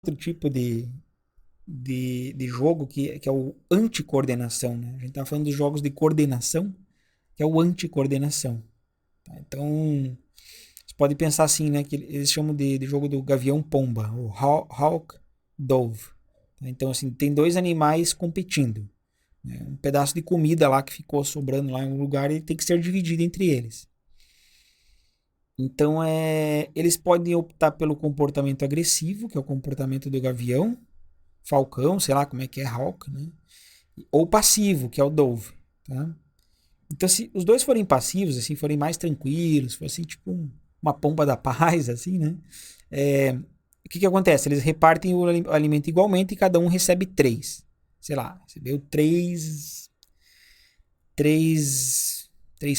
outro tipo de jogo que é o anticoordenação, né? A gente tá falando dos jogos de coordenação, que é o anticoordenação. Tá? Então, você pode pensar assim, né? Que eles chamam de jogo do gavião-pomba, o hawk-dove. Tá? Então, assim, tem dois animais competindo. Né? Um pedaço de comida lá que ficou sobrando lá em um lugar e tem que ser dividido entre eles. Então, eles podem optar pelo comportamento agressivo, que é o comportamento do gavião, falcão, sei lá como é que é, hawk, né? Ou passivo, que é o dove, tá? Então, se os dois forem passivos, assim, forem mais tranquilos, fossem tipo uma pomba da paz, assim, né? O que acontece? Eles repartem o alimento igualmente e cada um recebe três. Sei lá, recebeu três, 3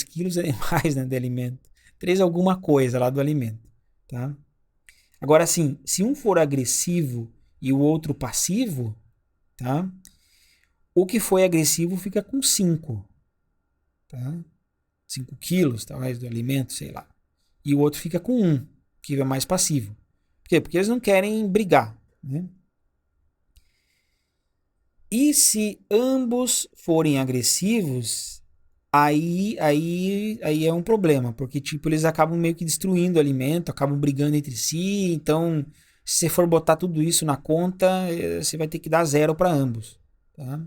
quilos mais, né, de alimento. Três alguma coisa lá do alimento, tá? Agora, assim, se um for agressivo e o outro passivo, tá? O que foi agressivo fica com 5, tá? 5 quilos, talvez, do alimento, sei lá. E o outro fica com um, que é mais passivo. Por quê? Porque eles não querem brigar, né? E se ambos forem agressivos, aí é um problema, porque tipo eles acabam meio que destruindo o alimento, acabam brigando entre si. Então, se você for botar tudo isso na conta, você vai ter que dar zero para ambos, tá?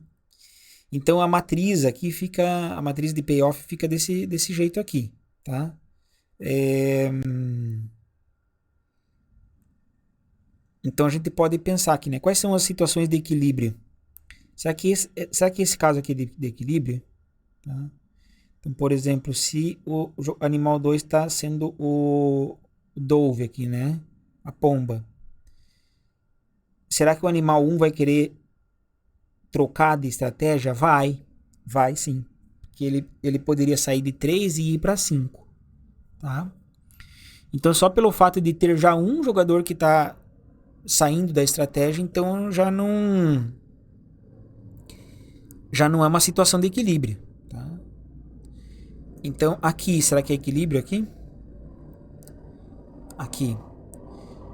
Então a matriz aqui fica, a matriz de payoff fica desse jeito aqui, tá? É, Então a gente pode pensar aqui, né? Quais são as situações de equilíbrio? Será que esse caso aqui de equilíbrio, tá? Então, por exemplo, se o animal 2 está sendo o dove aqui, né? A pomba. Será que o animal um vai querer trocar de estratégia? Vai sim. Porque ele poderia sair de 3 e ir para 5, tá? Então, só pelo fato de ter já um jogador que está saindo da estratégia, então já não é uma situação de equilíbrio, tá? Então, aqui, será que é equilíbrio aqui? Aqui.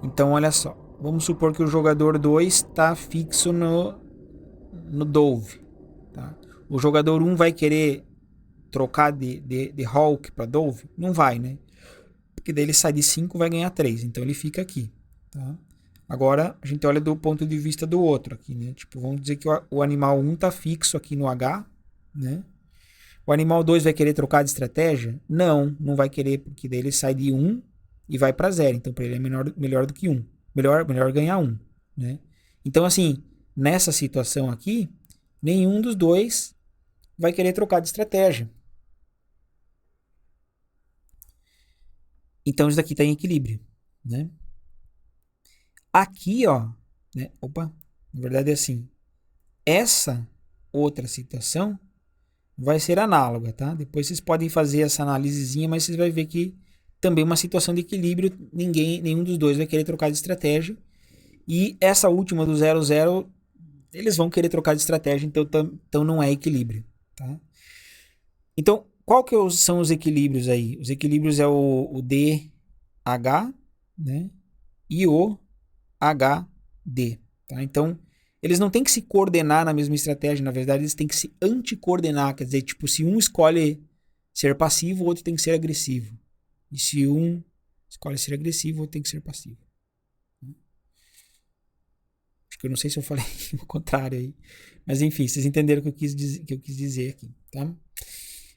Então, olha só. Vamos supor que o jogador 2 está fixo no Dove. Tá? O jogador um vai querer trocar de Hawk para Dove? Não vai, né? Porque daí ele sai de 5 e vai ganhar 3. Então ele fica aqui. Tá? Agora a gente olha do ponto de vista do outro aqui, né? Tipo, vamos dizer que o animal um está fixo aqui no H, né? O animal 2 vai querer trocar de estratégia? Não, não vai querer, porque daí ele sai de um e vai para zero. Então, para ele é melhor do que um. Melhor ganhar um. Né? Então, assim, nessa situação aqui, nenhum dos dois vai querer trocar de estratégia. Então, isso daqui está em equilíbrio. Né? Aqui, ó, né? Opa, na verdade é assim. Essa outra situação vai ser análoga, tá? Depois vocês podem fazer essa análisezinha, mas vocês vão ver que também uma situação de equilíbrio, nenhum dos dois vai querer trocar de estratégia. E essa última do 0-0, eles vão querer trocar de estratégia, então não é equilíbrio, tá? Então, qual que são os equilíbrios aí? Os equilíbrios é o DH, né? E o HD, tá? Então, eles não têm que se coordenar na mesma estratégia, na verdade, eles têm que se anticoordenar, quer dizer, tipo, se um escolhe ser passivo, o outro tem que ser agressivo. E se um escolhe ser agressivo, o outro tem que ser passivo. Acho que eu não sei se eu falei o contrário aí. Mas enfim, vocês entenderam o que eu quis dizer aqui, tá?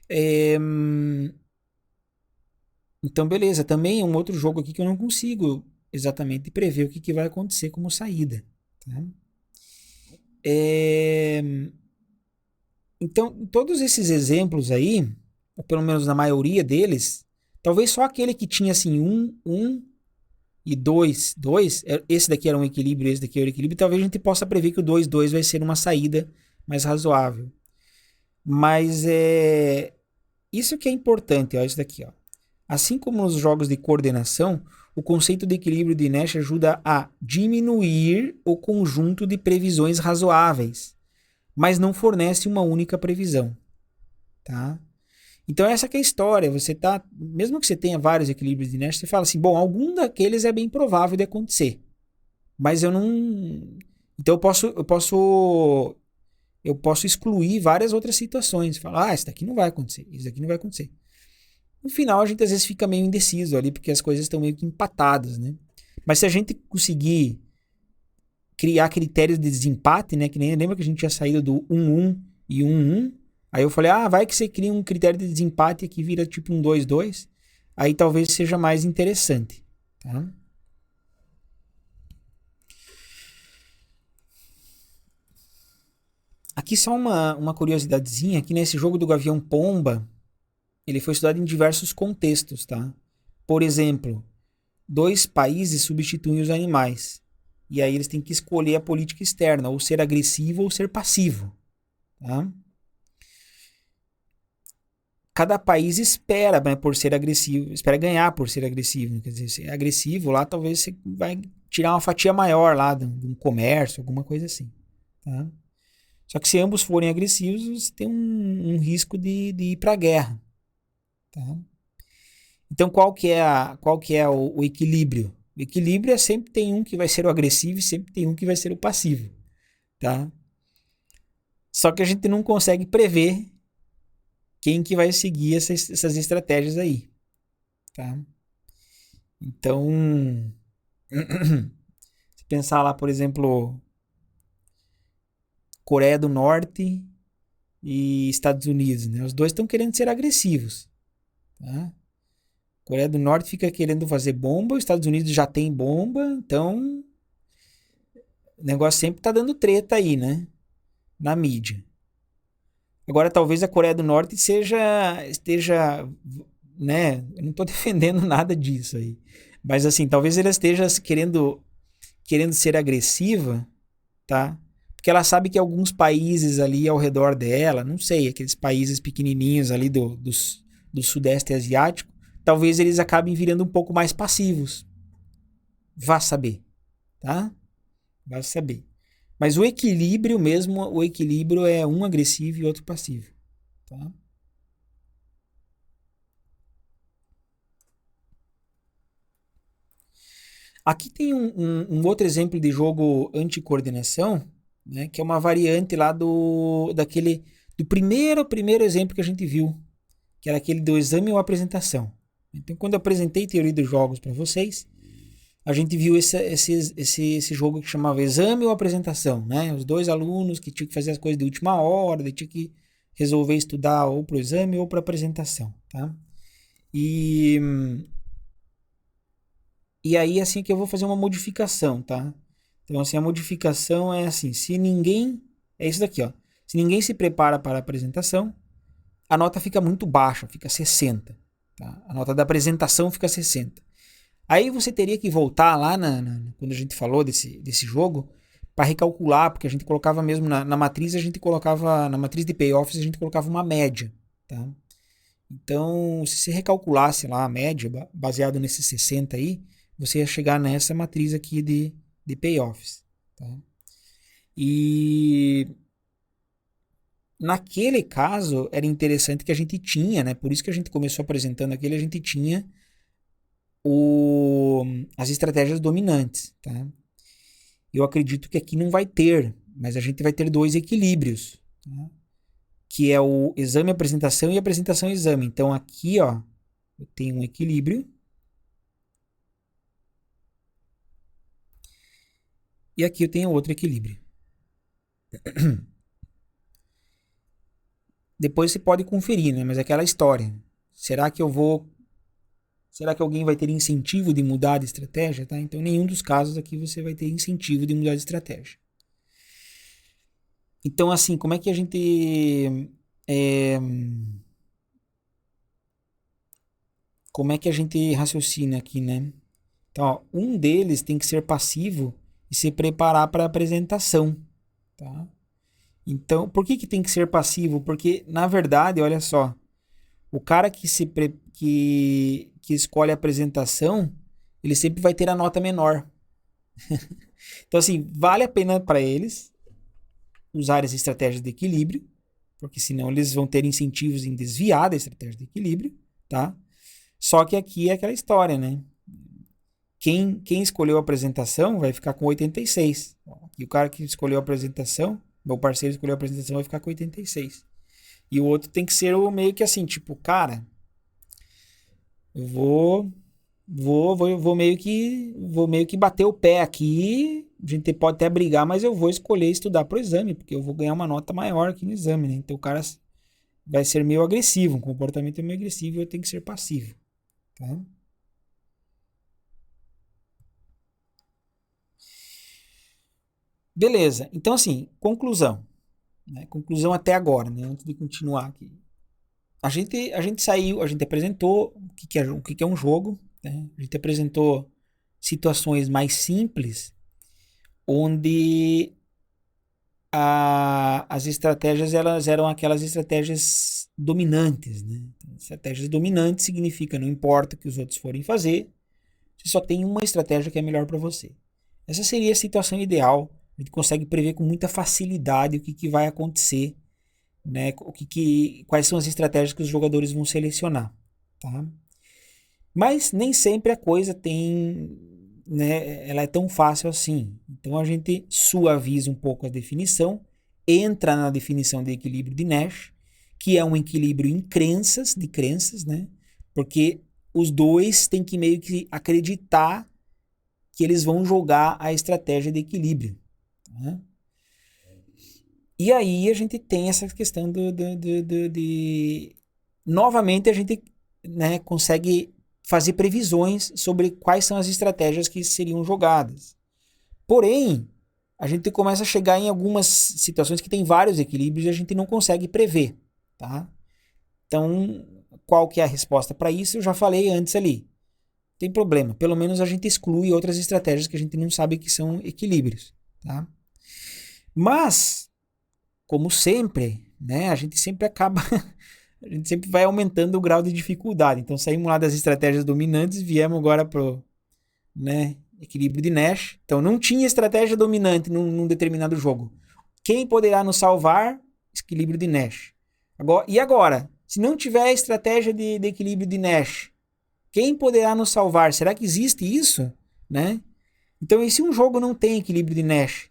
É, Então, beleza. Também é um outro jogo aqui que eu não consigo exatamente prever o que vai acontecer como saída, tá? É, Então, todos esses exemplos aí, ou pelo menos na maioria deles, talvez só aquele que tinha assim um e dois, esse daqui era um equilíbrio, esse daqui era um equilíbrio, talvez a gente possa prever que o 2-2 vai ser uma saída mais razoável. Mas isso que é importante, ó, isso daqui, ó. Assim como nos jogos de coordenação, o conceito de equilíbrio de Nash ajuda a diminuir o conjunto de previsões razoáveis, mas não fornece uma única previsão, tá? Então essa que é a história. Você tá, mesmo que você tenha vários equilíbrios de Nash, você fala assim, bom, algum daqueles é bem provável de acontecer, Mas eu não... Então eu posso excluir várias outras situações. Falar, isso daqui não vai acontecer, isso daqui não vai acontecer. No final, a gente às vezes fica meio indeciso ali, porque as coisas estão meio que empatadas, né? Mas se a gente conseguir criar critérios de desempate, né? Que nem lembra que a gente tinha saído do 1-1 e 1-1. Aí eu falei, vai que você cria um critério de desempate que vira tipo um 2-2. Aí talvez seja mais interessante, tá? Aqui só uma curiosidadezinha, aqui nesse jogo do Gavião Pomba, ele foi estudado em diversos contextos, tá? Por exemplo, 2 países substituem os animais. E aí eles têm que escolher a política externa, ou ser agressivo ou ser passivo, tá? Cada país espera, né, por ser agressivo, espera ganhar por ser agressivo. Quer dizer, se é agressivo lá, talvez você vai tirar uma fatia maior lá de um comércio, alguma coisa assim, tá? Só que se ambos forem agressivos, você tem um risco de ir para a guerra, tá? Então qual que é o equilíbrio? O equilíbrio é sempre tem um que vai ser o agressivo e sempre tem um que vai ser o passivo, tá? Só que a gente não consegue prever quem que vai seguir essas estratégias aí, tá? Então, se pensar lá, por exemplo, Coreia do Norte e Estados Unidos, né? Os dois estão querendo ser agressivos, tá? Coreia do Norte fica querendo fazer bomba, os Estados Unidos já tem bomba, então o negócio sempre tá dando treta aí, né? Na mídia. Agora, talvez a Coreia do Norte esteja, né? Eu não estou defendendo nada disso aí. Mas assim, talvez ela esteja querendo ser agressiva, tá? Porque ela sabe que alguns países ali ao redor dela, não sei, aqueles países pequenininhos ali do Sudeste Asiático, talvez eles acabem virando um pouco mais passivos. Vá saber, tá? Vá saber. Mas o equilíbrio mesmo, o equilíbrio é um agressivo e outro passivo, tá? Aqui tem um outro exemplo de jogo anticoordenação, né, que é uma variante lá do primeiro exemplo que a gente viu, que era aquele do exame ou apresentação. Então, quando eu apresentei teoria dos jogos para vocês, a gente viu esse jogo que chamava exame ou apresentação, né? Os dois alunos que tinham que fazer as coisas de última hora, tinham que resolver estudar ou para o exame ou para a apresentação, tá? E, e aí, assim, que eu vou fazer uma modificação, tá? Então, assim, a modificação é assim, se ninguém... É isso daqui, ó. Se ninguém se prepara para a apresentação, a nota fica muito baixa, fica 60. Tá? A nota da apresentação fica 60. Aí você teria que voltar lá quando a gente falou desse jogo para recalcular, porque a gente colocava mesmo na matriz, a gente colocava, na matriz de payoffs, a gente colocava uma média. Tá? Então, se você recalculasse lá a média, baseado nesses 60 aí, você ia chegar nessa matriz aqui de payoffs. Tá? E naquele caso, era interessante que a gente tinha, né? Por isso que a gente começou apresentando aquele, a gente tinha as estratégias dominantes, tá? Eu acredito que aqui não vai ter, mas a gente vai ter 2 equilíbrios, tá? Que é o exame apresentação e apresentação exame. Então aqui, ó, eu tenho um equilíbrio e aqui eu tenho outro equilíbrio. Depois você pode conferir, né? Mas é aquela história. Será que alguém vai ter incentivo de mudar de estratégia, tá? Então, em nenhum dos casos aqui você vai ter incentivo de mudar de estratégia. Então, assim, como é que a gente como é que a gente raciocina aqui, né? Então, ó, um deles tem que ser passivo e se preparar para a apresentação, tá? Então, por que tem que ser passivo? Porque, na verdade, olha só, o cara que escolhe a apresentação, ele sempre vai ter a nota menor. Então, assim, vale a pena para eles usar essa estratégia de equilíbrio, porque senão eles vão ter incentivos em desviar da estratégia de equilíbrio, tá? Só que aqui é aquela história, né? quem escolheu a apresentação vai ficar com 86. E o cara que escolheu a apresentação, meu parceiro escolheu a apresentação, vai ficar com 86. E o outro tem que ser meio que assim, tipo, cara, eu vou meio que bater o pé aqui. A gente pode até brigar, mas eu vou escolher estudar pro exame, porque eu vou ganhar uma nota maior aqui no exame, né? Então o cara vai ser meio agressivo, um comportamento meio agressivo e eu tenho que ser passivo, tá? Beleza, então assim, conclusão, né? Conclusão até agora, né? Antes de continuar aqui. A gente saiu, a gente apresentou o que é um jogo, né? A gente apresentou situações mais simples, onde as estratégias elas eram aquelas estratégias dominantes, né? Estratégias dominantes significa não importa o que os outros forem fazer, você só tem uma estratégia que é melhor para você. Essa seria a situação ideal. A gente consegue prever com muita facilidade o que vai acontecer, né? Quais são as estratégias que os jogadores vão selecionar, tá? Mas nem sempre a coisa tem, né, ela é tão fácil assim. Então a gente suaviza um pouco a definição, entra na definição de equilíbrio de Nash, que é um equilíbrio em de crenças, né? Porque os dois têm que meio que acreditar que eles vão jogar a estratégia de equilíbrio, né? E aí a gente tem essa questão de... Novamente a gente, né, consegue fazer previsões sobre quais são as estratégias que seriam jogadas. Porém, a gente começa a chegar em algumas situações que tem vários equilíbrios e a gente não consegue prever, tá? Então, qual que é a resposta para isso? Eu já falei antes ali. Tem problema. Pelo menos a gente exclui outras estratégias que a gente não sabe que são equilíbrios, tá? Mas, como sempre, né, a gente sempre acaba... a gente sempre vai aumentando o grau de dificuldade. Então, saímos lá das estratégias dominantes e viemos agora pro, né, equilíbrio de Nash. Então, não tinha estratégia dominante num determinado jogo. Quem poderá nos salvar? Equilíbrio de Nash. E agora? Se não tiver estratégia de equilíbrio de Nash, quem poderá nos salvar? Será que existe isso? Né? Então, e se um jogo não tem equilíbrio de Nash?